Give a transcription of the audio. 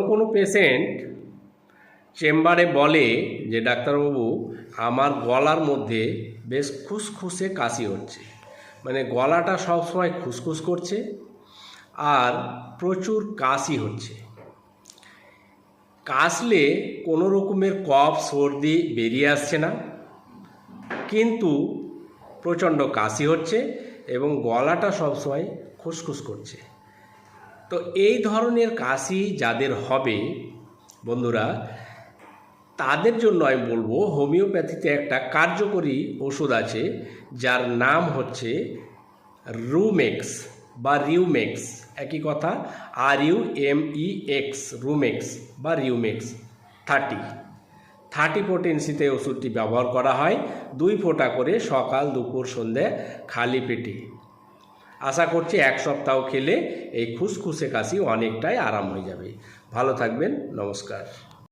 কোনো পেশেন্ট চেম্বারে বলে যে ডাক্তারবাবু আমার গলার মধ্যে বেশ খুসখুসে কাশি হচ্ছে, মানে গলাটা সবসময় খুসখুস করছে আর প্রচুর কাশি হচ্ছে। কাশলে কোনো রকমের কফ সর্দি বেরিয়ে আসছে না, কিন্তু প্রচণ্ড কাশি হচ্ছে এবং গলাটা সবসময় খুসখুস করছে। তো এই ধরনের কাশি যাদের হবে বন্ধুরা, তাদের জন্য আমি বলবো হোমিওপ্যাথিতে একটা কার্যকরী ওষুধ আছে যার নাম হচ্ছে রুমেক্স বা রিউমেক্স, একই কথা, RUMEX, রুমেক্স বা রিউমেক্স 30 পোটেন্সিতে ওষুধটি ব্যবহার করা হয় 2 ফোঁটা করে সকাল দুপুর সন্ধ্যে খালি পেটে। আশা করছি 1 সপ্তাহ খেলে এই খুসখুসে কাশি অনেকটাই আরাম হয়ে যাবে। ভালো থাকবেন, নমস্কার।